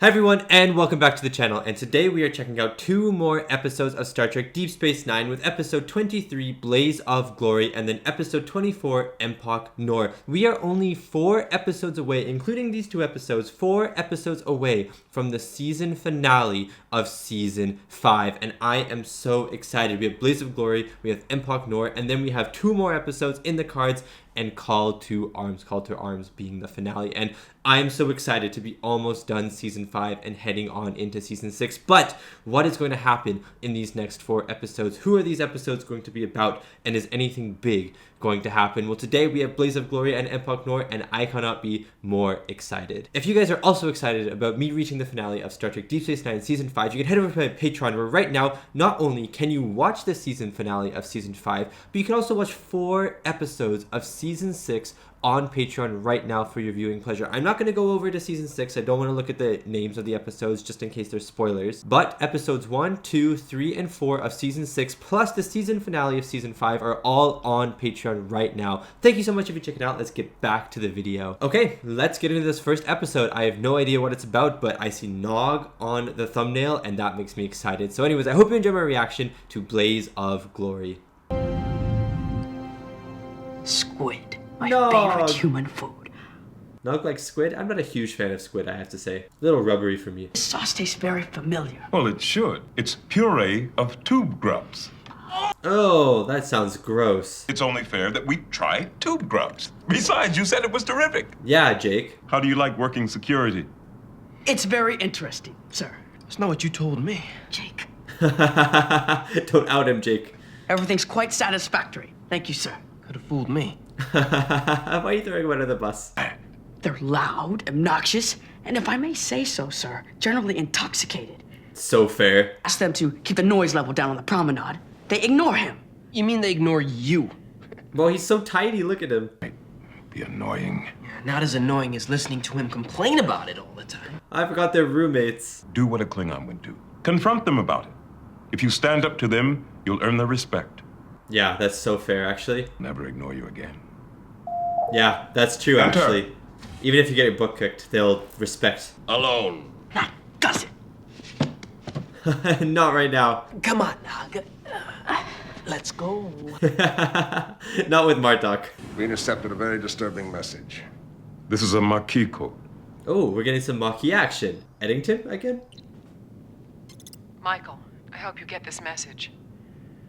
Hi everyone, and welcome back to the channel, and today we are checking out 2 more episodes of Star Trek Deep Space Nine with episode 23, Blaze of Glory, and then episode 24, Empok Nor. We are only 4 episodes away, including these 2 episodes, 4 episodes away from the season finale of season 5, and I am so excited. We have Blaze of Glory, we have Empok Nor, and then we have 2 more episodes in the cards, and Call to Arms being the finale. And I'm so excited to be almost done season 5 and heading on into season 6. But what is going to happen in these next 4 episodes? Who are these episodes going to be about? And is anything big going to happen? Well, today we have Blaze of Glory and Empok Nor, and I cannot be more excited. If you guys are also excited about me reaching the finale of Star Trek Deep Space Nine season 5, you can head over to my Patreon, where right now, not only can you watch the season finale of season 5, but you can also watch 4 episodes of season 6 on Patreon right now for your viewing pleasure. I'm not going to go over to season 6. I don't want to look at the names of the episodes just in case there's spoilers. But episodes 1, 2, 3, and 4 of season 6 plus the season finale of season 5 are all on Patreon right now. Thank you so much if you check it out. Let's get back to the video. Okay, let's get into this first episode. I have no idea what it's about, but I see Nog on the thumbnail and that makes me excited. So anyways, I hope you enjoy my reaction to Blaze of Glory. Squid. My favorite human food. Nog likes squid? I'm not a huge fan of squid, I have to say. A little rubbery for me. This sauce tastes very familiar. Well, it should. It's puree of tube grubs. Oh, that sounds gross. It's only fair that we try tube grubs. Besides, you said it was terrific. Yeah, Jake. How do you like working security? It's very interesting, sir. That's not what you told me. Jake. Don't out him, Jake. Everything's quite satisfactory. Thank you, sir. Could have fooled me. Why are you throwing him under the bus? They're loud, obnoxious, and if I may say so, sir, generally intoxicated. So fair. Ask them to keep the noise level down on the promenade. They ignore him. You mean they ignore you? Well, he's so tiny, look at him. Be annoying. Not as annoying as listening to him complain about it all the time. I forgot they're roommates. Do what a Klingon would do. Confront them about it. If you stand up to them, you'll earn their respect. Yeah, that's so fair, actually. Never ignore you again. Yeah, that's true, Enter. actually. Even if you get your butt kicked, they'll respect. Alone. That does it. Not right now. Come on, Nog. Let's go. Not with Martok. We intercepted a very disturbing message. This is a Maquis code. Oh, we're getting some Maquis action. Eddington again? Michael, I hope you get this message.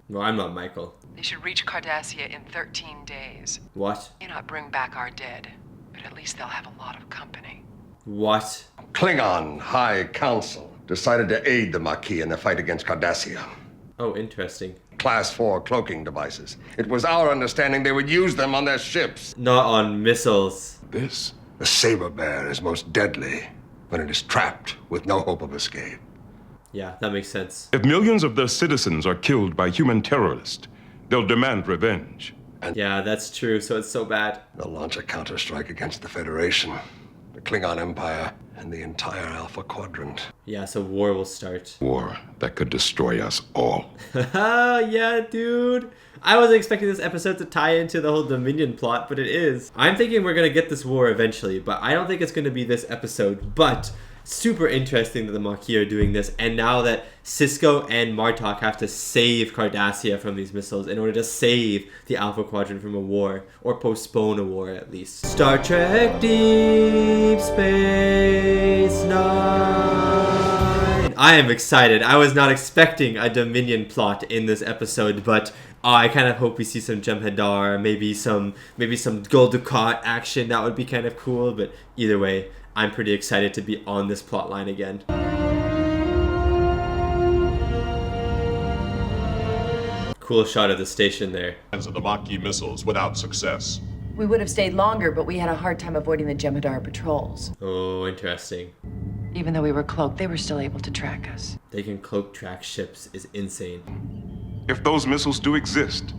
No, I'm not Michael. They should reach Cardassia in 13 days. What? May not bring back our dead, but at least they'll have a lot of company. What? Klingon High Council decided to aid the Maquis in the fight against Cardassia. Oh, interesting. Class 4 cloaking devices. It was our understanding they would use them on their ships. Not on missiles. This? The saber bear is most deadly when it is trapped with no hope of escape. Yeah, that makes sense. If millions of their citizens are killed by human terrorists, they'll demand revenge. Yeah, that's true, so it's so bad. They'll launch a counterstrike against the Federation, the Klingon Empire, and the entire Alpha Quadrant. Yeah, so war will start. War that could destroy us all. Yeah, dude. I wasn't expecting this episode to tie into the whole Dominion plot, but it is. I'm thinking we're gonna get this war eventually, but I don't think it's gonna be this episode. But super interesting that the Maquis are doing this, and now that Cisco and Martok have to save Cardassia from these missiles in order to save the Alpha Quadrant from a war, or postpone a war at least. Star Trek Deep Space Nine. I am excited. I was not expecting a Dominion plot in this episode, but I kind of hope we see some Jem'Hadar, maybe some Gul Dukat action. That would be kind of cool, but either way, I'm pretty excited to be on this plot line again. Cool shot of the station there. Of the Maquis missiles without success. We would have stayed longer, but we had a hard time avoiding the Jem'Hadar patrols. Oh, interesting. Even though we were cloaked, they were still able to track us. They can cloak track ships is insane. If those missiles do exist,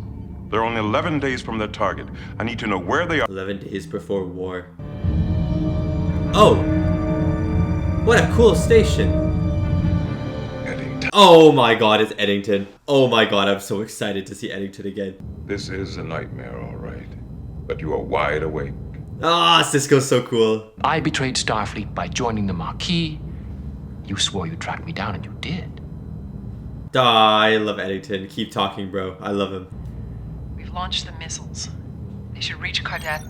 they're only 11 days from their target. I need to know where they are. 11 days before war. Oh! What a cool station! Eddington. Oh my god, it's Eddington. Oh my god, I'm so excited to see Eddington again. This is a nightmare, all right. But you are wide awake. Ah, Cisco's so cool. I betrayed Starfleet by joining the Maquis, You swore you'd track me down, and you did. I love Eddington. Keep talking, bro. I love him. We've launched the missiles. They should reach Cardat.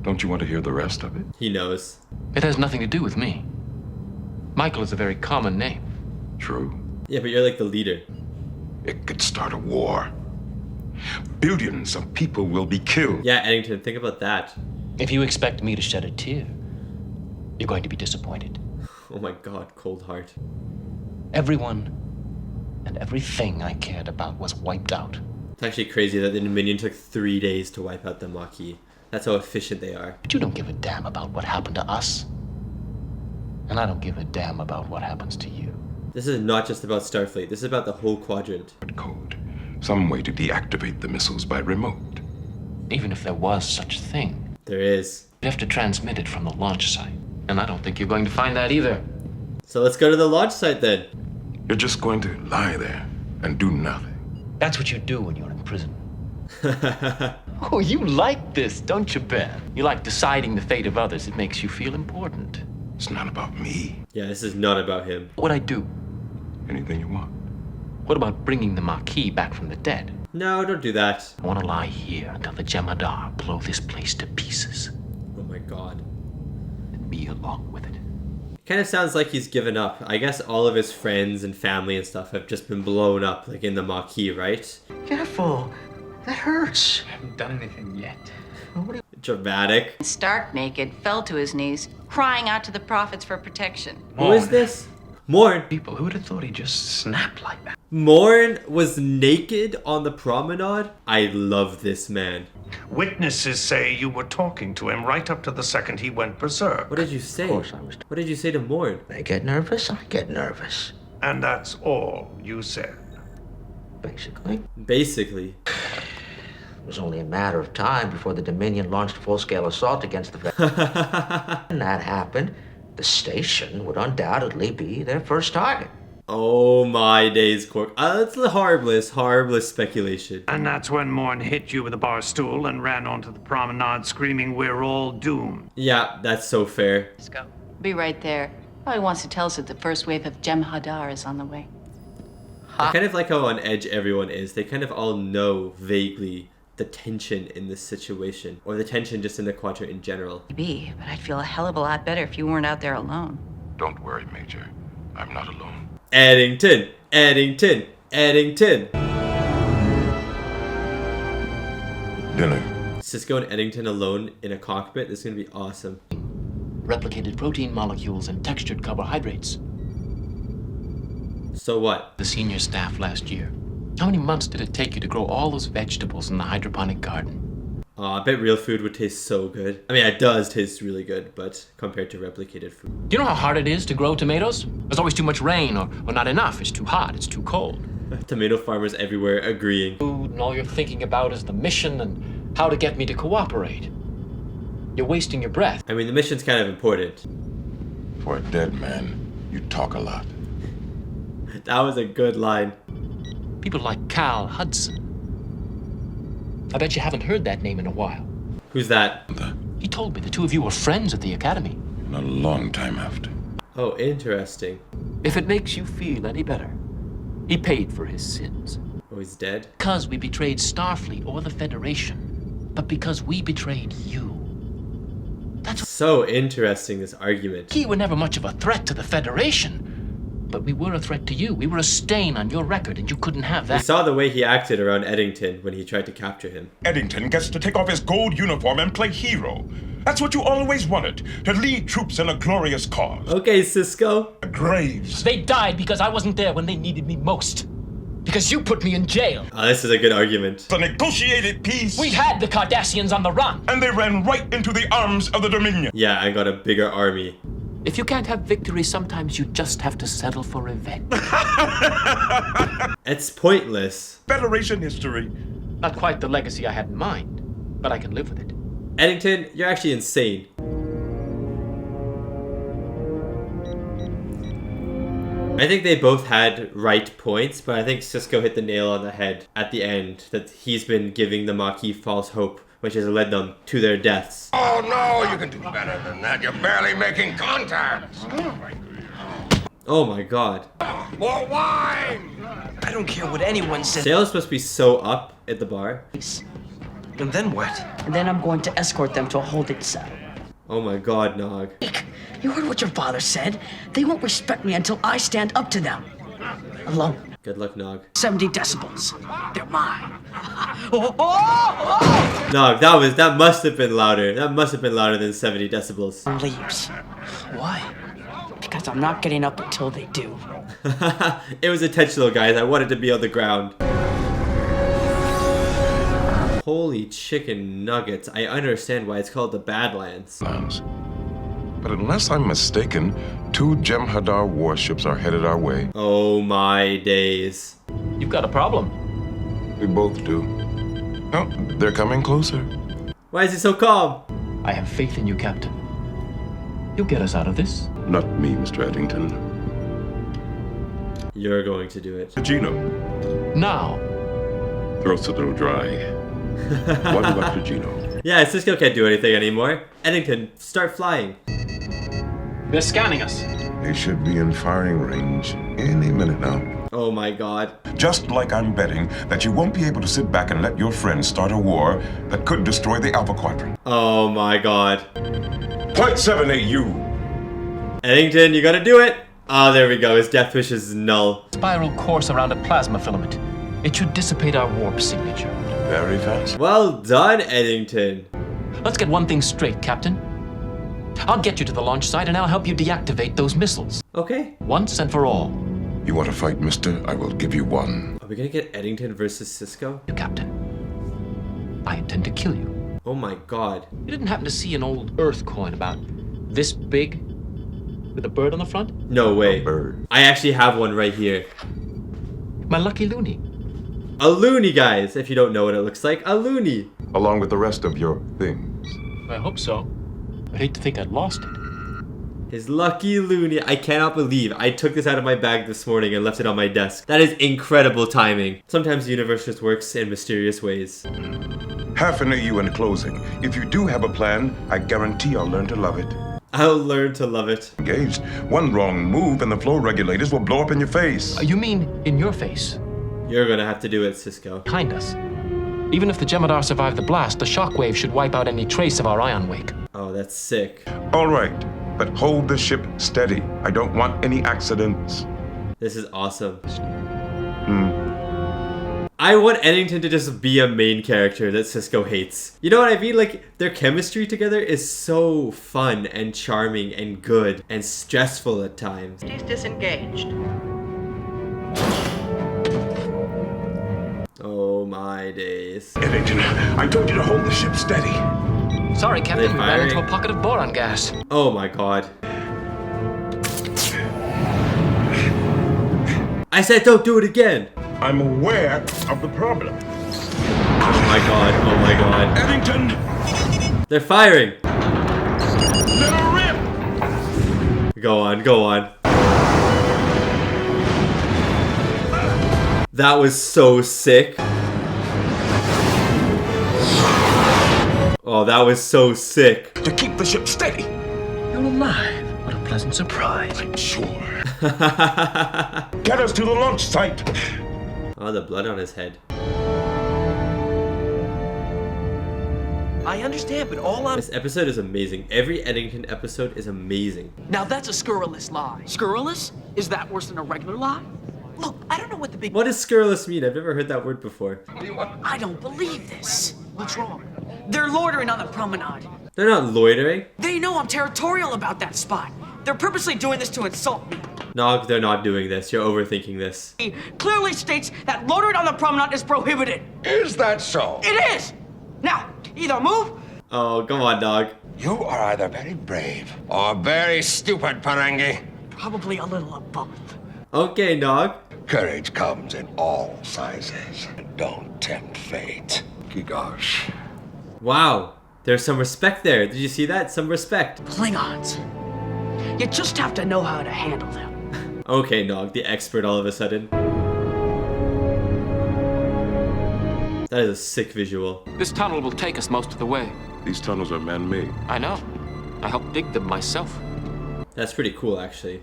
Don't you want to hear the rest of it? He knows. It has nothing to do with me. Michael is a very common name. True. Yeah, but you're like the leader. It could start a war. Billions of people will be killed. Yeah, Eddington, think about that. If you expect me to shed a tear, you're going to be disappointed. Oh my god, cold heart. Everyone and everything I cared about was wiped out. It's actually crazy that the Dominion took 3 days to wipe out the Maquis. That's how efficient they are. But you don't give a damn about what happened to us. And I don't give a damn about what happens to you. This is not just about Starfleet. This is about the whole quadrant. Code. Some way to deactivate the missiles by remote. Even if there was such a thing, There is. you'd have to transmit it from the launch site. And I don't think you're going to find that either. So let's go to the launch site then. You're just going to lie there and do nothing. That's what you do when you're in prison. Oh, you like this, don't you, Ben? You like deciding the fate of others. It makes you feel important. It's not about me. Yeah, this is not about him. What would I do? Anything you want. What about bringing the Marquis back from the dead? No, don't do that. I want to lie here until the Jem'Hadar blow this place to pieces. Oh my god. And me along with it. Kind of sounds like he's given up. I guess all of his friends and family and stuff have just been blown up, like in the Maquis, right? Careful. That hurts. I haven't done anything yet. Dramatic. Stark naked, fell to his knees, crying out to the prophets for protection. Who is this? Morn. People, who would have thought he'd just snap like that? Morn was naked on the promenade? I love this man. Witnesses say you were talking to him right up to the second he went berserk. What did you say? Of course I was. What did you say to Morn? They get nervous, I get nervous. And that's all you said. Basically. Basically. It was only a matter of time before the Dominion launched a full-scale assault against the When that happened, the station would undoubtedly be their first target. Oh my days, Quark. That's a harmless speculation. And that's when Morn hit you with a bar stool and ran onto the promenade screaming, "We're all doomed." Yeah, that's so fair. Let's go. Be right there. Probably wants to tell us that the first wave of Jem'Hadar is on the way. I kind of like how on edge everyone is. They kind of all know vaguely the tension in this situation, or the tension just in the quadrant in general. Maybe, but I'd feel a hell of a lot better if you weren't out there alone. Don't worry, Major. I'm not alone. Eddington! Eddington! Eddington! Dinner. Cisco and Eddington alone in a cockpit. This is gonna be awesome. Replicated protein molecules and textured carbohydrates. So what? The senior staff last year. How many months did it take you to grow all those vegetables in the hydroponic garden? I bet real food would taste so good. I mean, it does taste really good, but compared to replicated food. Do you know how hard it is to grow tomatoes? There's always too much rain or not enough. It's too hot. It's too cold. Tomato farmers everywhere agreeing. Food and all you're thinking about is the mission and how to get me to cooperate. You're wasting your breath. I mean, the mission's kind of important. For a dead man, you talk a lot. That was a good line. People like Cal Hudson. I bet you haven't heard that name in a while. Who's that? He told me the two of you were friends at the academy. And a long time after. Oh, interesting. If it makes you feel any better, he paid for his sins. Oh, he's dead? Because we betrayed Starfleet or the Federation, but because we betrayed you. That's so interesting, this argument. We were never much of a threat to the Federation, but we were a threat to you. We were a stain on your record, and you couldn't have that. We saw the way he acted around Eddington when he tried to capture him. Eddington gets to take off his gold uniform and play hero. That's what you always wanted, to lead troops in a glorious cause. Okay, Cisco. Graves. They died because I wasn't there when they needed me most. Because you put me in jail. Oh, this is a good argument. The negotiated peace. We had the Cardassians on the run. And they ran right into the arms of the Dominion. Yeah, I got a bigger army. If you can't have victory, sometimes you just have to settle for revenge. It's pointless. Federation history. Not quite the legacy I had in mind, but I can live with it. Eddington, you're actually insane. I think they both had right points, but I think Cisco hit the nail on the head at the end, that he's been giving the Maquis false hope, which has led them to their deaths. Oh, no, you can do better than that. You're barely making contact. Oh my god. More wine! I don't care what anyone says. Sales must be so up at the bar. And then what? And then I'm going to escort them to a holding cell. Oh my god, Nog. You heard what your father said. They won't respect me until I stand up to them. Alone. Good luck, Nog. 70 decibels. They're mine. Nog, that must have been louder. That must have been louder than 70 decibels. Leaves. Why? Because I'm not getting up until they do. It was intentional, guys. I wanted to be on the ground. Holy chicken nuggets. I understand why it's called the Badlands. But unless I'm mistaken, 2 Jem'Hadar warships are headed our way. Oh my days. You've got a problem. We both do. Oh, they're coming closer. Why is he so calm? I have faith in you, Captain. You'll get us out of this. Not me, Mr. Eddington. You're going to do it. Gino. Now. Throat's a little dry. What about Gino? Yeah, Cisco can't do anything anymore. Eddington, start flying. They're scanning us. They should be in firing range any minute now. Oh my god. Just like I'm betting that you won't be able to sit back and let your friends start a war that could destroy the Alpha Quadrant. Oh my god. Point 78 U. Eddington, you gotta do it. Oh, there we go. His death wish is null. Spiral course around a plasma filament. It should dissipate our warp signature. Very fast. Well done, Eddington. Let's get one thing straight, Captain. I'll get you to the launch site and I'll help you deactivate those missiles. Okay. Once and for all. You want to fight, mister? I will give you one. Are we gonna get Eddington versus Cisco? You, Captain. I intend to kill you. Oh my god. You didn't happen to see an old Earth coin about this big with a bird on the front? No way. A bird. I actually have one right here. My lucky loony. A loony, guys. If you don't know what it looks like, a loony. Along with the rest of your things. I hope so. I'd hate to think I'd lost it. His lucky loony. I cannot believe I took this out of my bag this morning and left it on my desk. That is incredible timing. Sometimes the universe just works in mysterious ways. Half an AU in closing. If you do have a plan, I guarantee I'll learn to love it. I'll learn to love it. Engaged. One wrong move and the flow regulators will blow up in your face. You mean in your face? You're gonna have to do it, Cisco. Behind us. Even if the Jem'Hadar survive the blast, the shockwave should wipe out any trace of our ion wake. Oh, that's sick. All right, but hold the ship steady. I don't want any accidents. This is awesome. I want Eddington to just be a main character that Cisco hates. You know what I mean? Like, their chemistry together is so fun and charming and good and stressful at times. He's disengaged. Oh my days. Eddington, I told you to hold the ship steady. Sorry, Captain, we ran firing? into a pocket of boron gas. Oh my god. I said don't do it again. I'm aware of the problem. Oh my god, oh my god. Eddington! They're firing. Let her rip! Go on, go on. That was so sick. Oh, that was so sick. To keep the ship steady. You're alive. What a pleasant surprise. I'm sure. Get us to the launch site. Oh, the blood on his head. I understand, but all I'm... This episode is amazing. Every Eddington episode is amazing. Now that's a scurrilous lie. Scurrilous? Is that worse than a regular lie? Look, I don't know what the big... What does scurrilous mean? I've never heard that word before. I don't believe this. What's wrong? They're loitering on the promenade. They're not loitering. They know I'm territorial about that spot. They're purposely doing this to insult me. Nog, they're not doing this. You're overthinking this. He clearly states that loitering on the promenade is prohibited. Is that so? It is! Now, either move... Oh, come on, Nog. You are either very brave or very stupid, Parangi. Probably a little of both. Okay, Nog. Courage comes in all sizes. Don't tempt fate. Gigosh. Wow. There's some respect there. Did you see that? Some respect. Klingons. You just have to know how to handle them. Okay, Nog, the expert all of a sudden. That is a sick visual. This tunnel will take us most of the way. These tunnels are man-made. I know. I helped dig them myself. That's pretty cool, actually.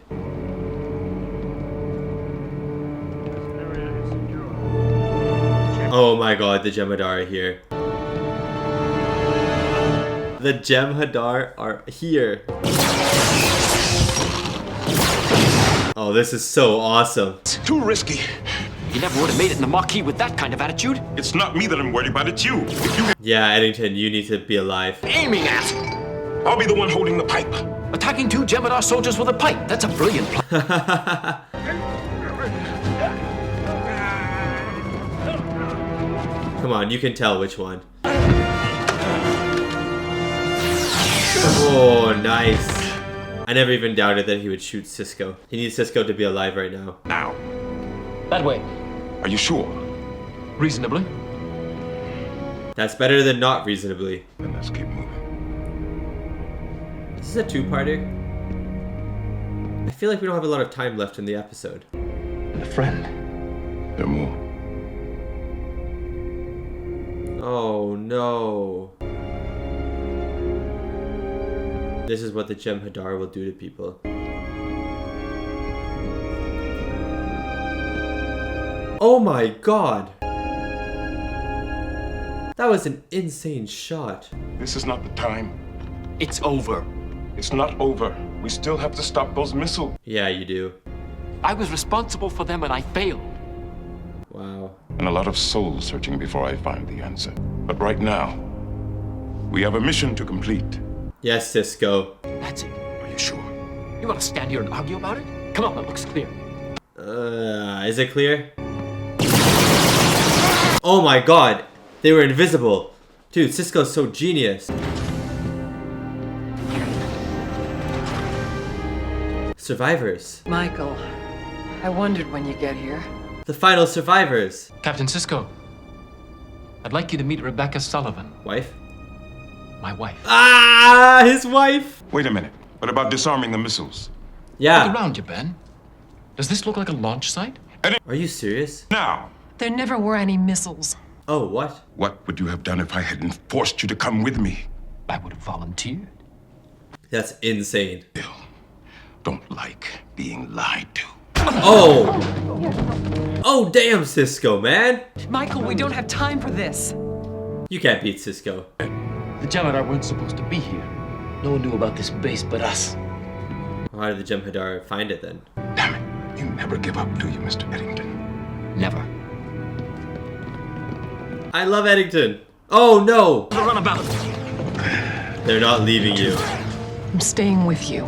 Oh my god, the Jem'Hadar are here. The Jem'Hadar are here. Oh, this is so awesome. It's too risky. You never would have made it in the Maquis with that kind of attitude. It's not me that I'm worried about, it's you. If you Yeah, Eddington, you need to be alive. Aiming at. I'll be the one holding the pipe. Attacking 2 Jem'Hadar soldiers with a pipe. That's a brilliant plan. Come on, you can tell which one. Oh, nice. I never even doubted that he would shoot Cisco. He needs Cisco to be alive right now. Now. That way. Are you sure? Reasonably. That's better than not reasonably. Then let's keep moving. Is this a two-parter? I feel like we don't have a lot of time left in the episode. And a friend. There are more. Oh no. This is what the Jem'Hadar will do to people. Oh my god! That was an insane shot. This is not the time. It's over. It's not over. We still have to stop those missiles. Yeah, you do. I was responsible for them and I failed. Wow. And a lot of soul searching before I find the answer. But right now, we have a mission to complete. Yes, Cisco. That's it. Are you sure? You want to stand here and argue about it? Come on, that looks clear. Is it clear? Oh my god! They were invisible! Dude, Cisco's so genius. Survivors. Michael, I wondered when you get here. The final survivors. Captain Cisco, I'd like you to meet Rebecca Sullivan. Wife? My wife. Ah, his wife! Wait a minute. What about disarming the missiles? Yeah. Look around you, Ben. Does this look like a launch site? Are you serious? Now! There never were any missiles. Oh, what? What would you have done if I hadn't forced you to come with me? I would have volunteered. That's insane. Bill, don't like being lied to. Oh! Oh, damn, Cisco, man! Michael, we don't have time for this. You can't beat Cisco. The Jem'Hadar weren't supposed to be here. No one knew about this base but us. How did the Jem'Hadar find it then? Damn it. You never give up, do you, Mr. Eddington? Never. I love Eddington. Oh, no! Run about. They're not leaving you. I'm staying with you.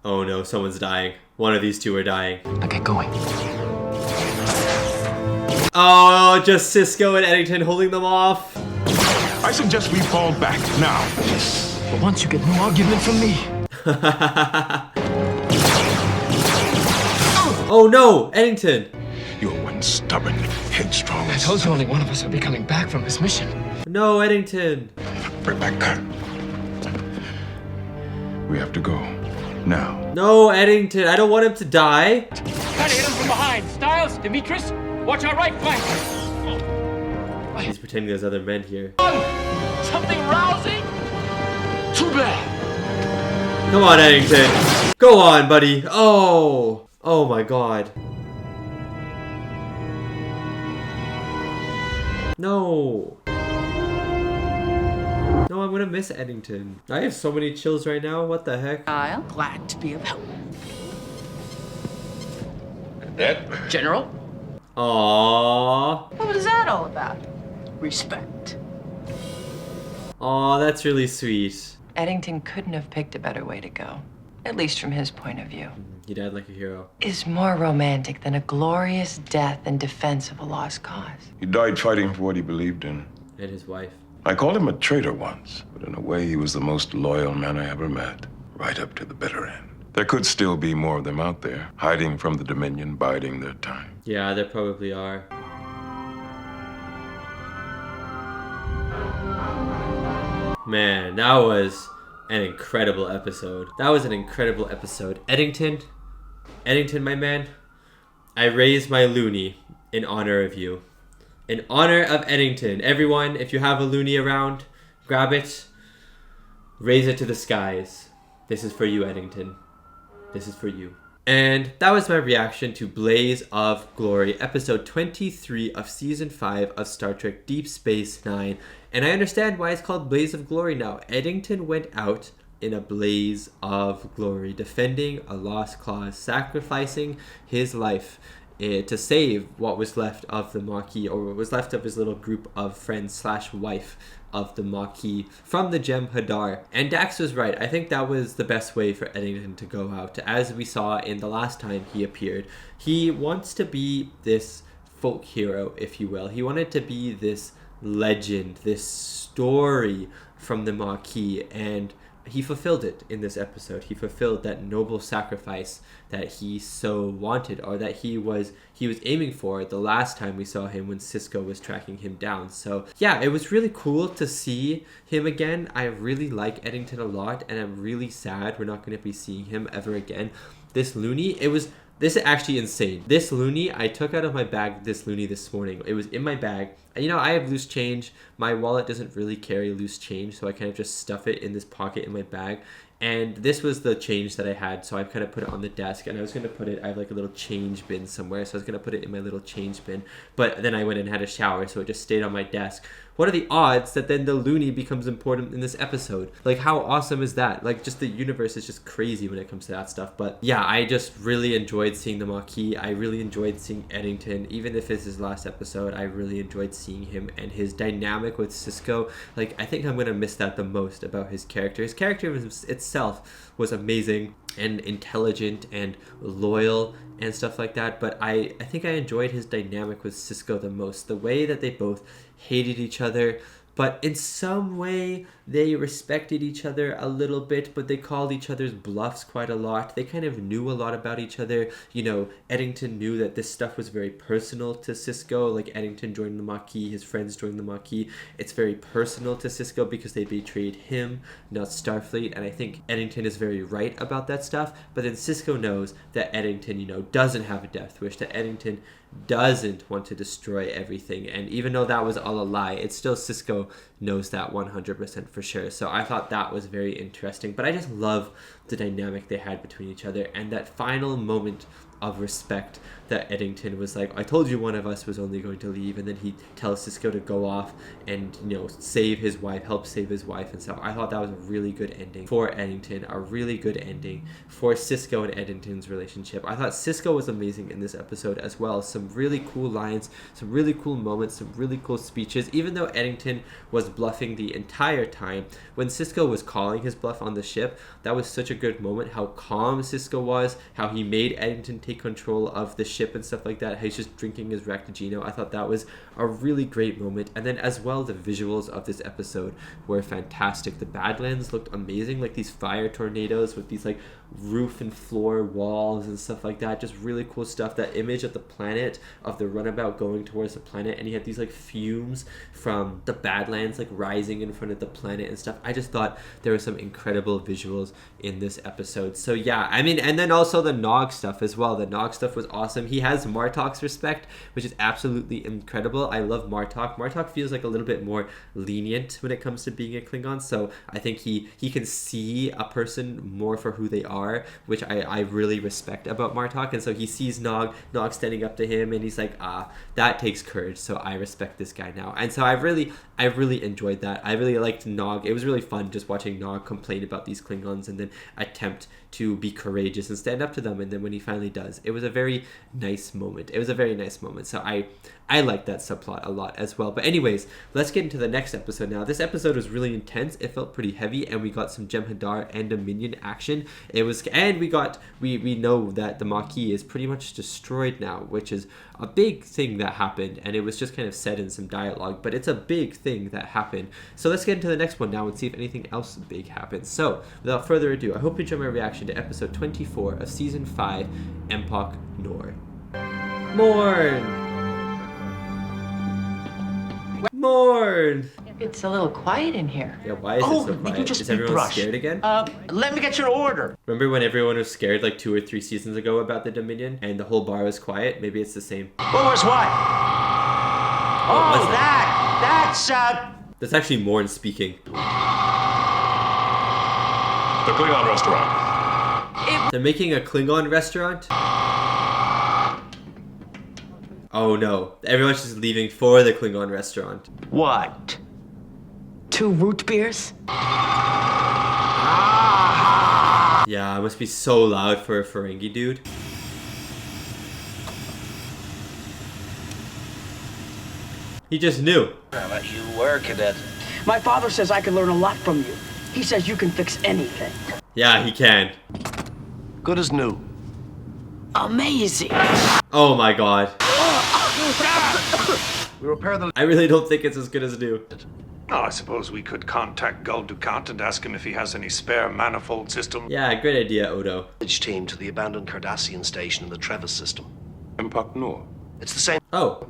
Oh no, someone's dying. One of these two are dying. Now get going. Oh, just Cisco and Eddington holding them off. I suggest we fall back now. But once you get no argument from me. Oh no, Eddington. You're one stubborn, headstrong. I told you only one of us would be coming back from this mission. No, Eddington. Rebecca. We have to go. Now. No, Eddington. I don't want him to die. Try to hit him from behind. Styles, Demetrius, watch our right flank. He's pretending there's other men here. Something rousing? Too bad. Come on, Eddington. Go on, buddy. Oh. Oh my god. No. No, I'm gonna miss Eddington. I have so many chills right now. What the heck? Kyle? Glad to be of help. That? General? Aww. What was that all about? Respect. Aw, that's really sweet. Eddington couldn't have picked a better way to go, at least from his point of view. He died like a hero. Is more romantic than a glorious death in defense of a lost cause. He died fighting for what he believed in. And his wife. I called him a traitor once, but in a way he was the most loyal man I ever met, right up to the bitter end. There could still be more of them out there, hiding from the Dominion, biding their time. Yeah, there probably are. Man, that was an incredible episode. That was an incredible episode. Eddington, my man, I raise my loonie in honor of you. In honor of Eddington. Everyone, if you have a loonie around, grab it, raise it to the skies. This is for you, Eddington. This is for you. And that was my reaction to Blaze of Glory, episode 23 of season 5 of Star Trek Deep Space Nine. And I understand why it's called Blaze of Glory now. Eddington went out in a blaze of glory, defending a lost cause, sacrificing his life to save what was left of the Maquis, or what was left of his little group of friends / wife of the Maquis from the Jem'Hadar. And Dax was right. I think that was the best way for Eddington to go out. As we saw in the last time he appeared, he wants to be this folk hero, if you will. He wanted to be this legend, this story from the Maquis, and he fulfilled it in this episode. He fulfilled that noble sacrifice that he so wanted, or that he was aiming for the last time we saw him when Sisko was tracking him down. So yeah, it was really cool to see him again. I really like Eddington a lot, and I'm really sad we're not going to be seeing him ever again. This loony, this is actually insane. This loony, I took out of my bag this loony this morning. It was in my bag. And, you know, I have loose change. My wallet doesn't really carry loose change, so I kind of just stuff it in this pocket in my bag. And this was the change that I had, so I kind of put it on the desk, and I was going to put it, I have like a little change bin somewhere, so I was going to put it in my little change bin, but then I went and had a shower, so it just stayed on my desk. What are the odds that then the loony becomes important in this episode? Like, how awesome is that? Like, just the universe is just crazy when it comes to that stuff. But yeah, I just really enjoyed seeing the Maquis. I really enjoyed seeing Eddington. Even if it's his last episode, I really enjoyed seeing him and his dynamic with Sisko. Like, I think I'm going to miss that the most about his character. His character itself was amazing and intelligent and loyal and stuff like that, but I think I enjoyed his dynamic with Sisko the most. The way that they both hated each other, but in some way they respected each other a little bit, but they called each other's bluffs quite a lot. They kind of knew a lot about each other. You know, Eddington knew that this stuff was very personal to Sisko. Like, Eddington joined the Maquis, his friends joined the Maquis. It's very personal to Sisko because they betrayed him, not Starfleet, and I think Eddington is very right about that stuff. But then Sisko knows that Eddington, you know, doesn't have a death wish, that Eddington doesn't want to destroy everything, and even though that was all a lie, it's still Sisko knows that 100% for sure. So I thought that was very interesting, but I just love the dynamic they had between each other, and that final moment of respect that Eddington was like, I told you one of us was only going to leave, and then he tells Sisko to go off and, you know, save his wife, help save his wife and stuff. I thought that was a really good ending for Eddington, a really good ending for Sisko and Eddington's relationship. I thought Sisko was amazing in this episode as well. Some really cool lines, some really cool moments, some really cool speeches. Even though Eddington was bluffing the entire time, when Sisko was calling his bluff on the ship, that was such a good moment. How calm Sisko was, how he made Eddington take control of the ship and stuff like that, how he's just drinking his Raktajino. I thought that was a really great moment. And then as well, the visuals of this episode were fantastic. The Badlands looked amazing, like these fire tornadoes with these like roof and floor walls and stuff like that. Just really cool stuff. That image of the planet, of the runabout going towards the planet, and you had these like fumes from the Badlands like rising in front of the planet and stuff. I just thought there were some incredible visuals in this episode. So yeah, I mean, and then also the Nog stuff as well. The Nog stuff was awesome. He has Martok's respect, which is absolutely incredible. I love Martok. Martok feels like a little bit more lenient when it comes to being a Klingon, so I think he can see a person more for who they are, which I really respect about Martok. And so he sees Nog standing up to him, and he's like, that takes courage, so I respect this guy now. And so I really enjoyed that. I really liked Nog. It was really fun just watching Nog complain about these Klingons and then attempt to be courageous and stand up to them, and then when he finally does, it was a very nice moment. So I like that subplot a lot as well. But anyways, let's get into the next episode now. This episode was really intense. It felt pretty heavy, and we got some Jem'Hadar and Dominion action. We know that the Maquis is pretty much destroyed now, which is a big thing that happened, and it was just kind of said in some dialogue, but it's a big thing that happened. So let's get into the next one now and see if anything else big happens. So without further ado, I hope you enjoyed my reaction to episode 24 of season 5, Empok Nor. Morn! It's a little quiet in here. Yeah, why is it so quiet? You just Is everyone brush. scared again? Let me get your order. Remember when everyone was scared like 2 or 3 seasons ago about the Dominion and the whole bar was quiet? Maybe it's the same. What was what? What's That's That's actually Morn speaking. The Klingon restaurant. It They're making a Klingon restaurant? Oh no. Everyone's just leaving for the Klingon restaurant. What? 2 root beers? Yeah, it must be so loud for a Ferengi dude. He just knew. I'll let you work, Cadet. My father says I can learn a lot from you. He says you can fix anything. Yeah, he can. Good as new. Amazing. Oh my god. We repair the... I really don't think it's as good as new. Oh, I suppose we could contact Gul Dukat and ask him if he has any spare manifold system. Yeah, great idea, Odo. team to the abandoned Cardassian station in the Trevis system. Empok Nor. It's the same. Oh.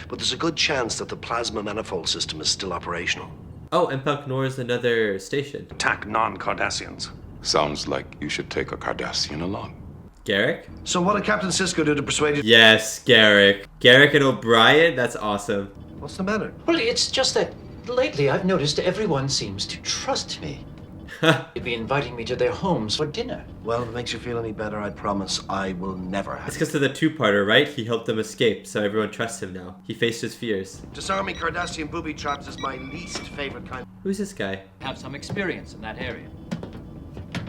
But there's a good chance that the plasma manifold system is still operational. Oh, Empok Nor is another station. Attack non-Cardassians. Sounds like you should take a Cardassian along. Garrick? So what did Captain Sisko do to persuade you? Yes, Garrick. Garrick and O'Brien? That's awesome. What's the matter? Well, it's just that lately I've noticed everyone seems to trust me. They'd be inviting me to their homes for dinner. Well, if it makes you feel any better, I promise I will never have. It's because of the two-parter, right? He helped them escape, so everyone trusts him now. He faced his fears. Disarming Cardassian booby traps is my least favorite kind. Who's this guy? Have some experience in that area.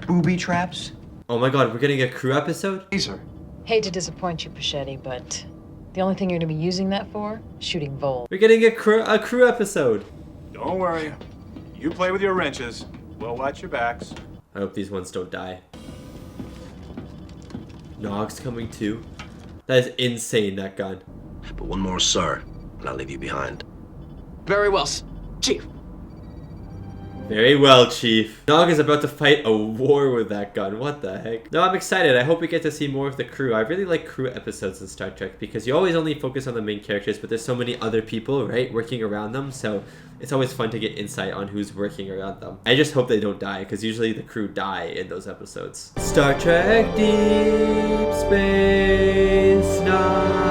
Booby traps? Oh my god, we're getting a crew episode? Laser. Hate to disappoint you, Pachetti, but the only thing you're going to be using that for? Shooting Vol. We're getting a crew episode. Don't worry. You play with your wrenches. We'll watch your backs. I hope these ones don't die. Nog's coming too. That is insane, that gun. But one more, sir, and I'll leave you behind. Very well, Chief. Very well, Chief. Nog is about to fight a war with that gun. What the heck? No, I'm excited. I hope we get to see more of the crew. I really like crew episodes in Star Trek because you always only focus on the main characters, but there's so many other people, right, working around them. So it's always fun to get insight on who's working around them. I just hope they don't die because usually the crew die in those episodes. Star Trek Deep Space Nine.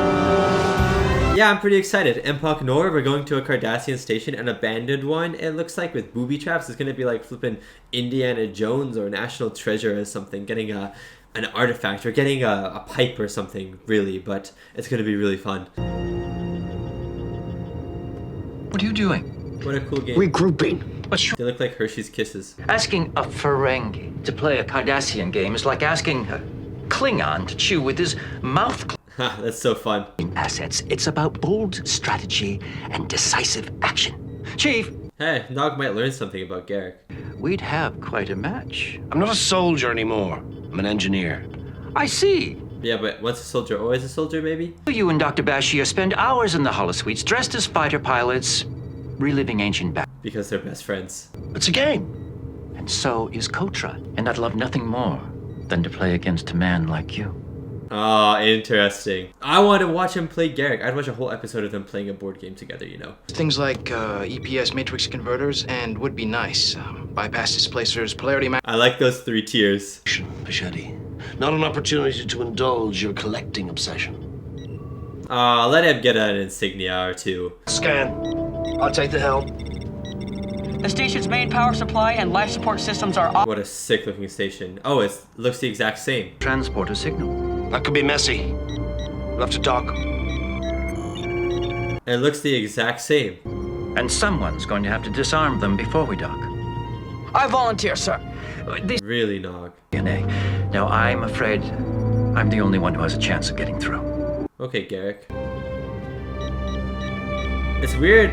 Yeah, I'm pretty excited. Empok Nor, we're going to a Cardassian station, an abandoned one, it looks like, with booby traps. It's going to be like flipping Indiana Jones or National Treasure or something, getting an artifact or getting a pipe or something, really, but it's going to be really fun. What are you doing? What a cool game. Regrouping. They look like Hershey's Kisses. Asking a Ferengi to play a Cardassian game is like asking a Klingon to chew with his mouth. Ha, that's so fun. Assets. It's about bold strategy and decisive action. Chief! Hey, Nog might learn something about Garrick. We'd have quite a match. I'm not a soldier anymore. I'm an engineer. I see. Yeah, but once a soldier, always a soldier, maybe? You and Dr. Bashir spend hours in the holosuites dressed as fighter pilots, reliving ancient battles. Because they're best friends. It's a game. And so is Kotra. And I'd love nothing more than to play against a man like you. Oh, interesting. I want to watch him play Garrick. I'd watch a whole episode of them playing a board game together, you know. Things like EPS matrix converters and would be nice. Bypass displacers, polarity map. I like those 3 tiers. Pachetti. Not an opportunity to indulge your collecting obsession. Let him get an insignia or 2. Scan. I'll take the helm. The station's main power supply and life support systems are off. What a sick looking station. Oh, it looks the exact same. Transporter signal. That could be messy. We'll have to dock. It looks the exact same. And someone's going to have to disarm them before we dock. I volunteer, sir. Really, Nog. Now, I'm afraid I'm the only one who has a chance of getting through. Okay, Garrick. It's weird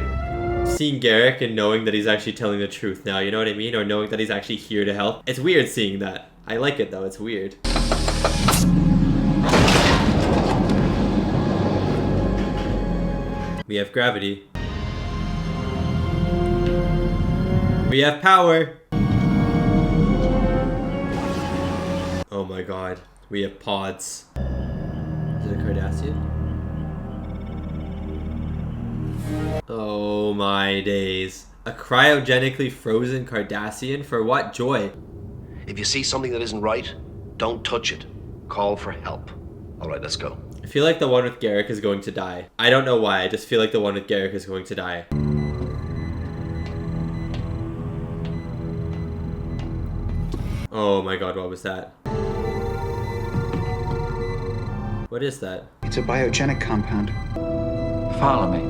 seeing Garrick and knowing that he's actually telling the truth now, you know what I mean? Or knowing that he's actually here to help. It's weird seeing that. I like it though, it's weird. We have gravity. We have power. Oh my god. We have pods. Is it a Cardassian? Oh my days. A cryogenically frozen Cardassian? For what joy? If you see something that isn't right, don't touch it. Call for help. All right, let's go. I feel like the one with Garrick is going to die. I don't know why, I just feel like the one with Garrick is going to die. Oh my god, what was that? What is that? It's a biogenic compound. Follow me.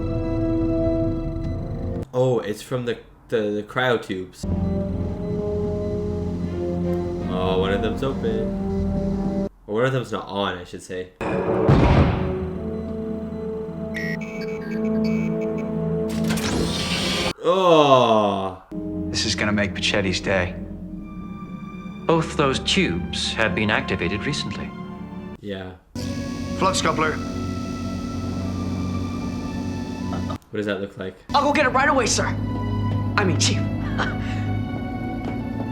Oh, it's from the cryotubes. Oh, one of them's open. Or one of them's not on, I should say. Oh. This is gonna make Pachetti's day. Both those tubes have been activated recently. Yeah. Flux coupler. What does that look like? I'll go get it right away, sir. I mean, Chief.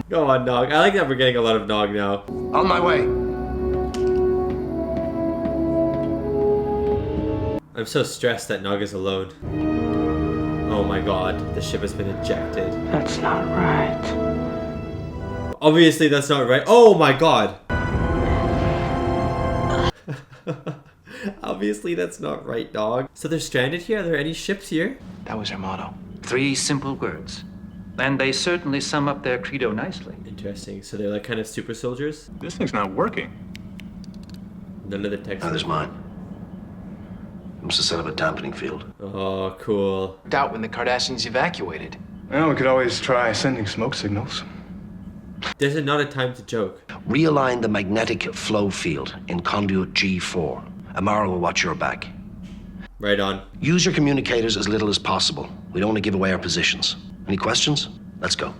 Go on, Nog. I like that we're getting a lot of Nog now. On my way. I'm so stressed that Nog is alone. Oh my god, the ship has been ejected. That's not right. Obviously that's not right. Oh my god! Obviously that's not right, Nog. So they're stranded here? Are there any ships here? That was her motto. 3 simple words. And they certainly sum up their credo nicely. Interesting. So they're like kind of super soldiers? This thing's not working. None of the text. That is mine. Must have set up a dampening field. Oh, cool. Doubt when the Cardassians evacuated. Well, we could always try sending smoke signals. There's not a time to joke. Realign the magnetic flow field in conduit G4. Amara will watch your back. Right on. Use your communicators as little as possible. We don't want to give away our positions. Any questions? Let's go.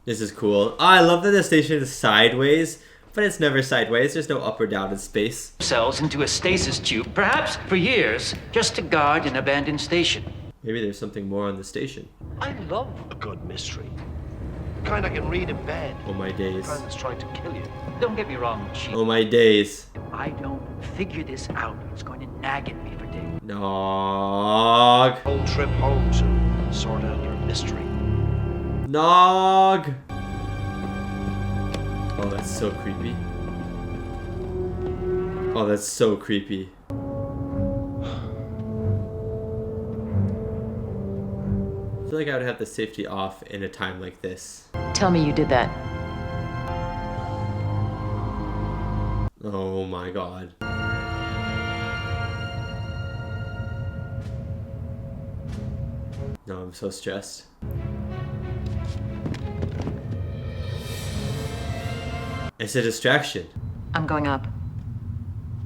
This is cool. Oh, I love that the station is sideways, but it's never sideways. There's no up or down in space. Cells into a stasis tube, perhaps for years, just to guard an abandoned station. Maybe there's something more on the station. I love a good mystery. The kind I can read in bed. Oh my days. The kind that's trying to kill you. Don't get me wrong, Chief. Oh my days. If I don't figure this out, it's going to nag at me for days. Nog. Whole trip home to sort out your mystery. Nog. Oh, that's so creepy. Oh, that's so creepy. I feel like I would have the safety off in a time like this. Tell me you did that. Oh my god. No, I'm so stressed. It's a distraction. I'm going up.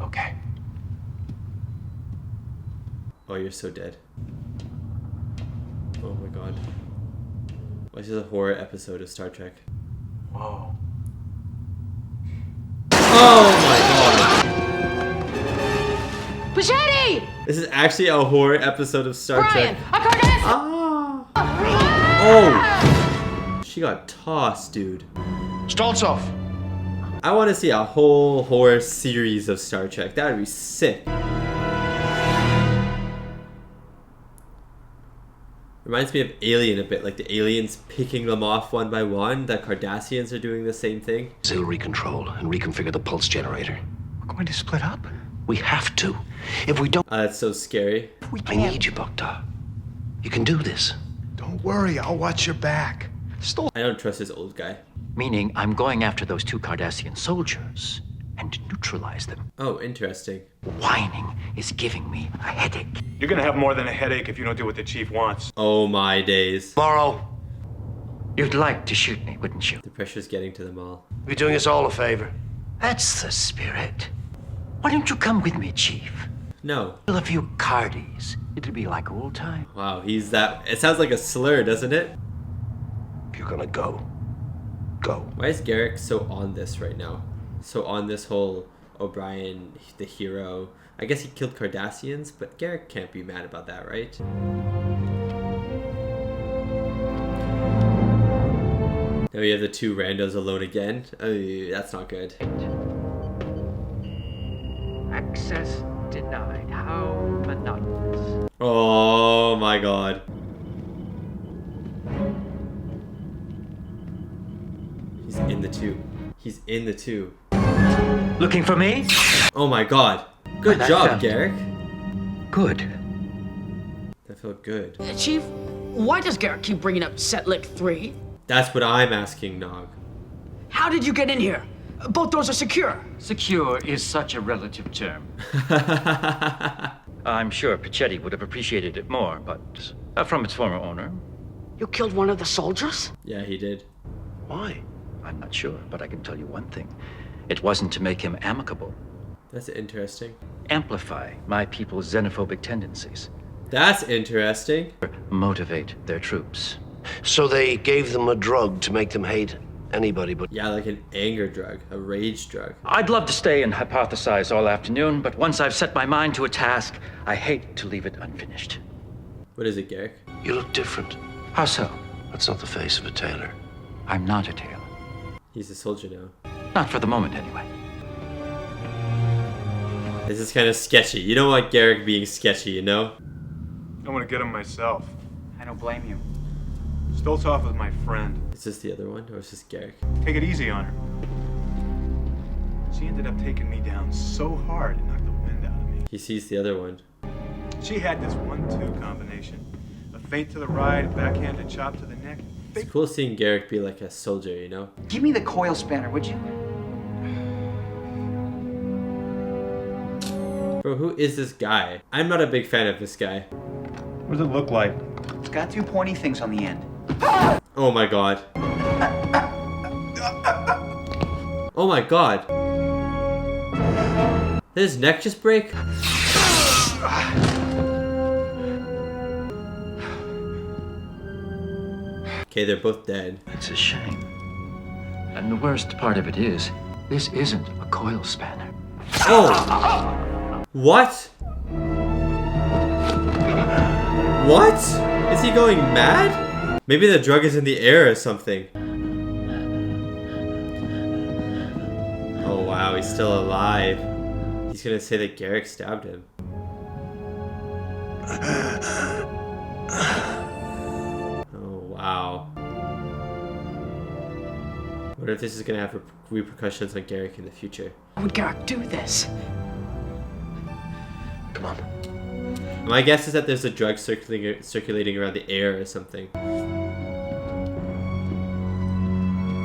Okay. Oh, you're so dead. Oh my god. Why is this a horror episode of Star Trek? Whoa. Oh my god! Pachetti! This is actually a horror episode of Star Brian, Trek. a Cardassian! Oh! She got tossed, dude. Stoltzov! I want to see a whole horror series of Star Trek. That would be sick. Reminds me of Alien a bit, like the aliens picking them off one by one. The Cardassians are doing the same thing. Auxiliary control and reconfigure the pulse generator. We're going to split up? We have to. If we don't... That's so scary. I need you, Bogdan. You can do this. Don't worry, I'll watch your back. I don't trust this old guy. Meaning, I'm going after those 2 Cardassian soldiers and neutralize them. Oh, interesting. Whining is giving me a headache. You're gonna have more than a headache if you don't do what the chief wants. Oh my days. Morrow. You'd like to shoot me, wouldn't you? The pressure's getting to them all. You're doing us all a favor. That's the spirit. Why don't you come with me, Chief? No. Kill a few Cardies. It'll be like old time. Wow, he's that... It sounds like a slur, doesn't it? If you're gonna go, go. Why is Garrick so on this right now? So on this whole O'Brien, the hero. I guess he killed Cardassians, but Garrick can't be mad about that, right? Now we have the 2 randos alone again. Oh, that's not good. Access denied. How monotonous. Oh my god. He's in the tube. He's in the tube. Looking for me? Oh my god. Good job, Garrick. Good. That felt good. Chief, why does Garrett keep bringing up Setlick 3? That's what I'm asking, Nog. How did you get in here? Both doors are secure. Secure is such a relative term. I'm sure Pichetti would have appreciated it more, but from its former owner. You killed one of the soldiers? Yeah, he did. Why? I'm not sure, but I can tell you one thing. It wasn't to make him amicable. That's interesting. Amplify my people's xenophobic tendencies. That's interesting. Motivate their troops. So they gave them a drug to make them hate anybody but... Yeah, like an anger drug, a rage drug. I'd love to stay and hypothesize all afternoon, but once I've set my mind to a task, I hate to leave it unfinished. What is it, Garrick? You look different. How so? That's not the face of a tailor. I'm not a tailor. He's a soldier now. Not for the moment, anyway. This is kind of sketchy. You don't want Garrick being sketchy, you know? I want to get him myself. I don't blame you. Stoltov was my friend. Is this the other one, or is this Garrick? Take it easy on her. She ended up taking me down so hard it knocked the wind out of me. He sees the other one. She had this 1-2 combination. A feint to the right, a backhanded chop to the neck. It's cool seeing Garrick be like a soldier, you know? Give me the coil spanner, would you? Bro, who is this guy? I'm not a big fan of this guy. What does it look like? It's got two pointy things on the end. Oh my god. Oh my god. Did his neck just break? Okay, they're both dead. It's a shame. And the worst part of it is, this isn't a coil spanner. Oh! What? What? Is he going mad? Maybe the drug is in the air or something. Oh wow, he's still alive. He's gonna say that Garrick stabbed him. Oh wow. What if this is gonna have repercussions on Garrick in the future? Why would Garrick do this? Come on. My guess is that there's a drug circulating around the air or something.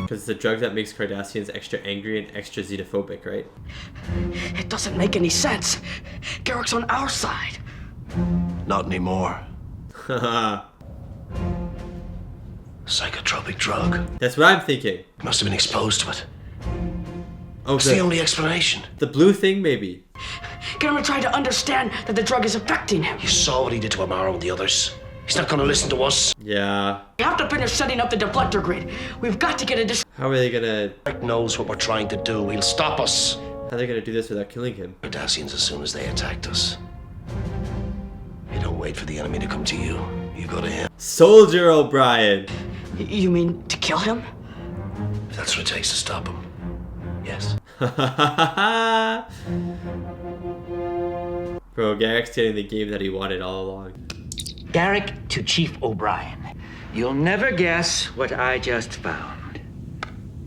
Because it's a drug that makes Cardassians extra angry and extra xenophobic, right? It doesn't make any sense. Garrick's on our side. Not anymore. Haha. Psychotropic drug. That's what I'm thinking. Must have been exposed to it. Oh, That's the only explanation. The blue thing, maybe. Get him to try to understand that the drug is affecting him. You saw what he did to Amaro and the others. He's not going to listen to us. Yeah. We have to finish setting up the deflector grid. We've got to get a How are they gonna... Rick knows what we're trying to do. He'll stop us. How are they gonna do this without killing him? Cardassians as soon as they attacked us. You don't wait for the enemy to come to you. You go to him. Soldier O'Brien! You mean to kill him? If that's what it takes to stop him. Yes. Bro, Garrick's getting the game that he wanted all along. Garrick to Chief O'Brien. You'll never guess what I just found.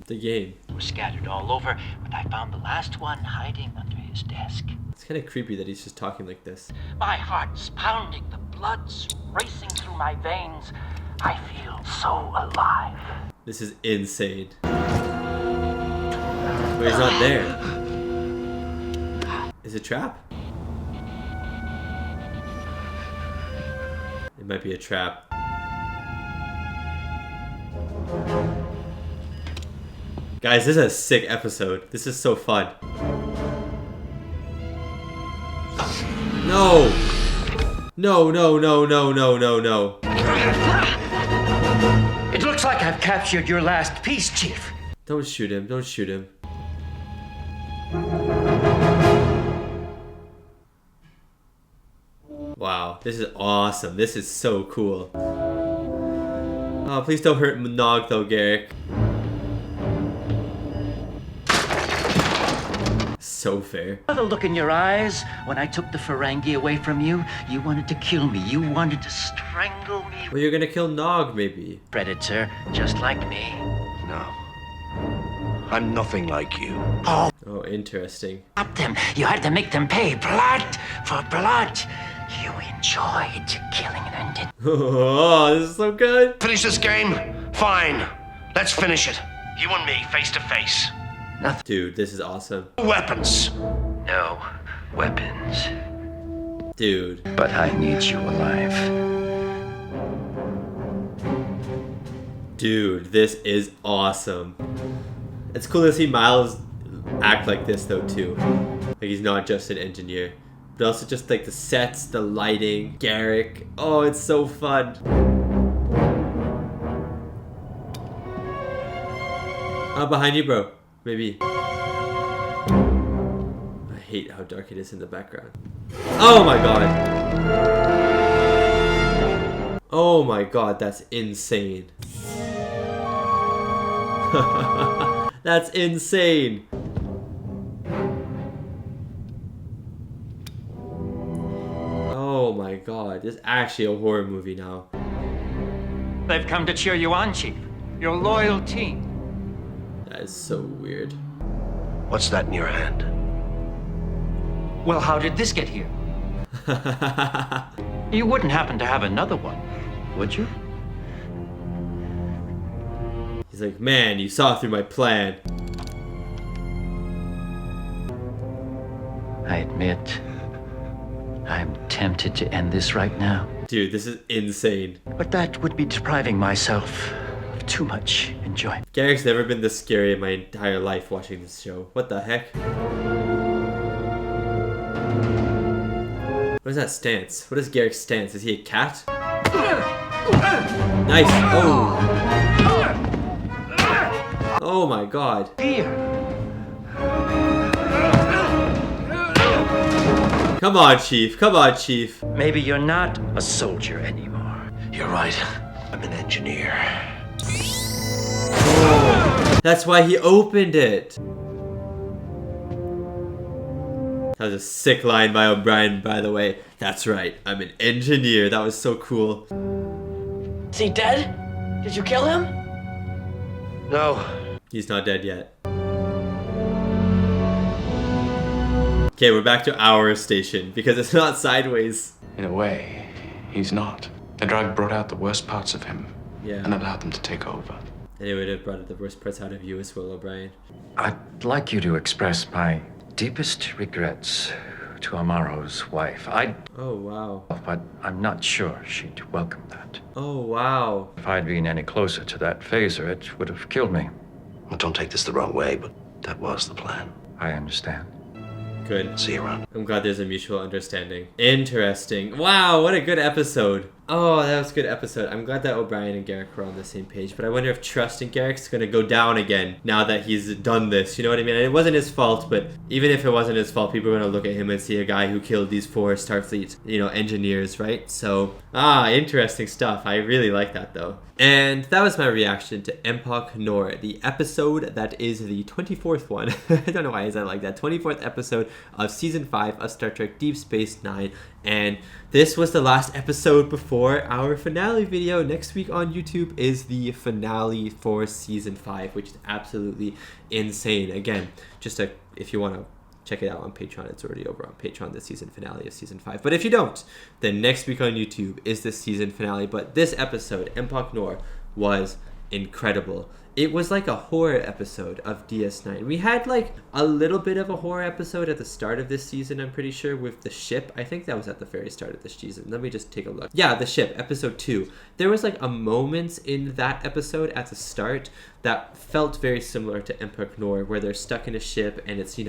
The game. We're scattered all over, but I found the last one hiding under his desk. It's kind of creepy that he's just talking like this. My heart's pounding, the blood's racing through my veins. I feel so alive. This is insane. But he's not there. Is it a trap? It might be a trap. Guys, this is a sick episode. This is so fun. No! No, no, no, no, no, no, no. It looks like I've captured your last piece, Chief. Don't shoot him. Don't shoot him. Wow, this is awesome. This is so cool. Oh, please don't hurt Nog though, Garrick. So fair. The look in your eyes when I took the Ferengi away from you. You wanted to kill me. You wanted to strangle me. Well, you're gonna kill Nog, maybe. Predator, just like me. No. I'm nothing like you. Oh, interesting. Stop them. You had to make them pay blood for blood. You enjoyed killing an ended. Oh, this is so good. Finish this game? Fine. Let's finish it. You and me, face to face. Nothing. Dude, this is awesome. Weapons. No weapons. Dude. But I need you alive. Dude, this is awesome. It's cool to see Miles act like this though too. Like he's not just an engineer, but also just like the sets, the lighting, Garrick. Oh, it's so fun. Behind you, bro. Maybe. I hate how dark it is in the background. Oh my god. Oh my god, that's insane. That's insane. Oh my god, this is actually a horror movie now. They've come to cheer you on, Chief. Your loyal team. That is so weird. What's that in your hand? Well, how did this get here? You wouldn't happen to have another one, would you? He's like, man, you saw through my plan. I admit, I'm tempted to end this right now. Dude, this is insane. But that would be depriving myself of too much enjoyment. Garrick's never been this scary in my entire life watching this show. What the heck? What is that stance? What is Garrick's stance? Is he a cat? Nice. Oh. Oh my god. Come on, Chief. Come on, Chief. Maybe you're not a soldier anymore. You're right. I'm an engineer. Oh, that's why he opened it. That was a sick line by O'Brien, by the way. That's right. I'm an engineer. That was so cool. Is he dead? Did you kill him? No. He's not dead yet. Okay, we're back to our station because it's not sideways. In a way, he's not. The drug brought out the worst parts of him. Yeah. And allowed them to take over. And it would have brought the worst parts out of you as well, O'Brien. I'd like you to express my deepest regrets to Amaro's wife. Oh, wow. But I'm not sure she'd welcome that. Oh, wow. If I'd been any closer to that phaser, it would have killed me. Well, don't take this the wrong way, but that was the plan. I understand. Good. See you around. I'm glad there's a mutual understanding. Interesting. Wow, what a good episode. Oh, that was a good episode. I'm glad that O'Brien and Garrick were on the same page, but I wonder if trust in Garrick's gonna go down again now that he's done this. You know what I mean? And it wasn't his fault, but even if it wasn't his fault, people are gonna look at him and see a guy who killed these 4 Starfleet, engineers, right? So, interesting stuff. I really like that though. And that was my reaction to Empok Nor, the episode that is the 24th one. I don't know why I said it like that. 24th episode of Season 5 of Star Trek Deep Space Nine. And this was the last episode before our finale video. Next week on YouTube is the finale for Season 5, which is absolutely insane. Again, if you want to check it out on Patreon, it's already over on Patreon, the season finale of Season 5. But if you don't, then next week on YouTube is the season finale. But this episode, Empok Nor, was incredible. It was like a horror episode of DS9. We had like a little bit of a horror episode at the start of this season, I'm pretty sure, with the ship. I think that was at the very start of this season. Let me just take a look. Yeah, the ship, episode 2. There was like a moment in that episode at the start that felt very similar to Empok Nor, where they're stuck in a ship and it's,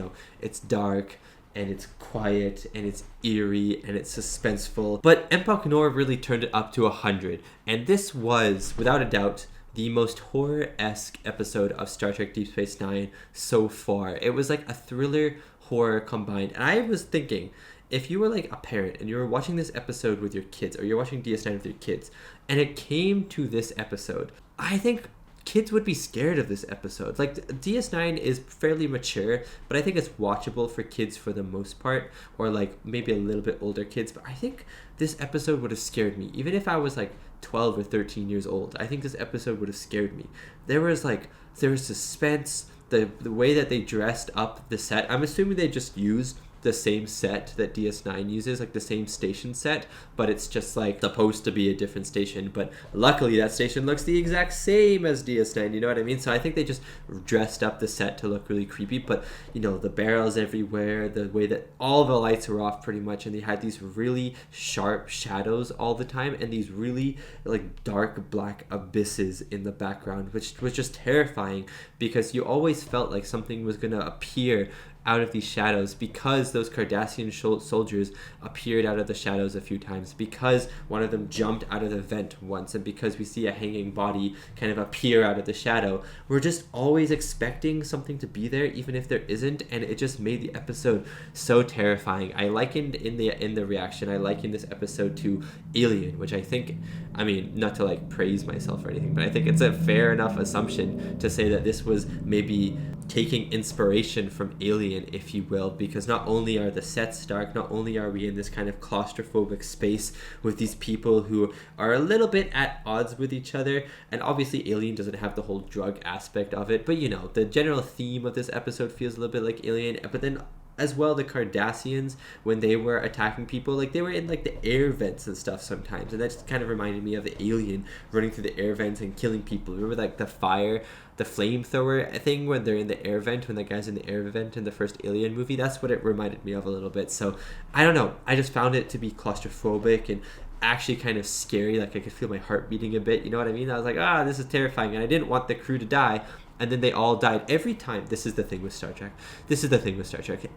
it's dark and it's quiet and it's eerie and it's suspenseful. But Empok Nor really turned it up to 100. And this was, without a doubt, the most horror-esque episode of Star Trek Deep Space Nine so far. It was like a thriller horror combined. And I was thinking, if you were like a parent and you were watching this episode with your kids, or you're watching DS9 with your kids, and it came to this episode, I think kids would be scared of this episode. Like, DS9 is fairly mature, but I think it's watchable for kids for the most part, or like maybe a little bit older kids. But I think this episode would have scared me, even if I was like 12 or 13 years old. I think this episode would have scared me. There was suspense, the way that they dressed up the set. I'm assuming they just used the same set that DS9 uses, like the same station set, but it's just like supposed to be a different station. But luckily that station looks the exact same as DS9, you know what I mean? So I think they just dressed up the set to look really creepy, but you know, the barrels everywhere, the way that all the lights were off pretty much, and they had these really sharp shadows all the time and these really like dark black abysses in the background, which was just terrifying because you always felt like something was gonna appear out of these shadows, because those Cardassian soldiers appeared out of the shadows a few times, because one of them jumped out of the vent once, and because we see a hanging body kind of appear out of the shadow. We're just always expecting something to be there, even if there isn't, and it just made the episode so terrifying. I likened in the reaction, I likened this episode to Alien, which I think, I mean, not to like praise myself or anything, but I think it's a fair enough assumption to say that this was maybe taking inspiration from Alien, if you will, because not only are the sets dark, not only are we in this kind of claustrophobic space with these people who are a little bit at odds with each other, and obviously Alien doesn't have the whole drug aspect of it, but you know, the general theme of this episode feels a little bit like Alien. But then as well, the Cardassians, when they were attacking people, like they were in like the air vents and stuff sometimes, and that just kind of reminded me of the Alien running through the air vents and killing people. Remember like the flamethrower thing when they're in the air vent, when the guy's in the air vent in the first Alien movie? That's what it reminded me of a little bit. So I don't know, I just found it to be claustrophobic and actually kind of scary. Like I could feel my heart beating a bit, you know what I mean? I was like, this is terrifying, and I didn't want the crew to die. And then they all died. Every time, this is the thing with Star Trek.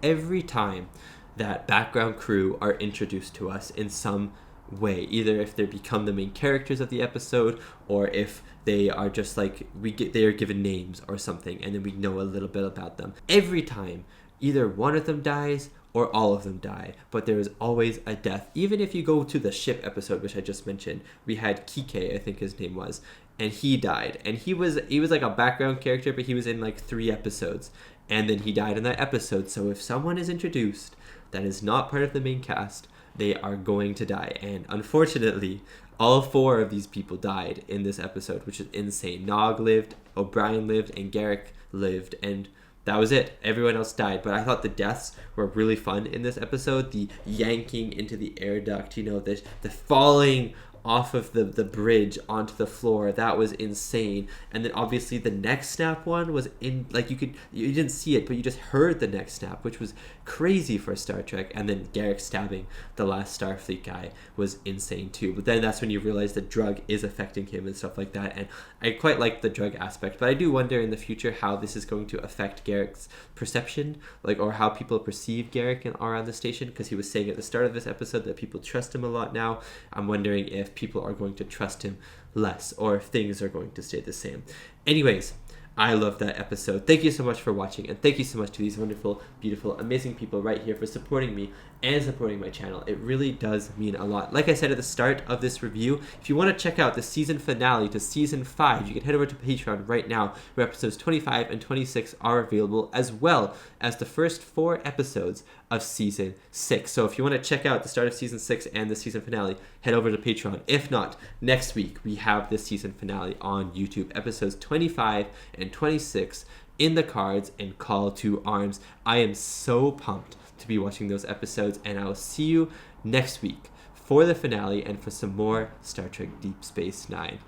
Every time that background crew are introduced to us in some way, either if they become the main characters of the episode, or if they are just like, they are given names or something, and then we know a little bit about them. Every time, either one of them dies or all of them die, but there is always a death. Even if you go to the ship episode, which I just mentioned, we had Kike, I think his name was, and he died, and he was like a background character, but he was in like 3 episodes, and then he died in that episode. So if someone is introduced that is not part of the main cast, they are going to die, and unfortunately all 4 of these people died in this episode, which is insane. Nog lived, O'Brien lived, and Garrick lived, and that was it. Everyone else died. But I thought the deaths were really fun in this episode. The yanking into the air duct, you know, the falling off of the bridge onto the floor, that was insane. And then obviously the neck snap one was in, like, you didn't see it, but you just heard the neck snap, which was crazy for Star Trek. And then Garrick stabbing the last Starfleet guy was insane too. But then that's when you realize the drug is affecting him and stuff like that. And I quite like the drug aspect, but I do wonder in the future how this is going to affect Garrick's perception, like, or how people perceive Garrick and are on the station, because he was saying at the start of this episode that people trust him a lot now. I'm wondering if people are going to trust him less, or if things are going to stay the same. Anyways, I love that episode. Thank you so much for watching, and thank you so much to these wonderful, beautiful, amazing people right here for supporting me and supporting my channel. It really does mean a lot. Like I said at the start of this review, if you want to check out the season finale to season 5, you can head over to Patreon right now, where episodes 25 and 26 are available, as well as the first 4 episodes of season 6. So if you want to check out the start of season 6 and the season finale, head over to Patreon. If not, next week we have the season finale on YouTube, episodes 25 and 26 in the cards, and Call to Arms. I am so pumped to be watching those episodes, and I will see you next week for the finale and for some more Star Trek Deep Space Nine.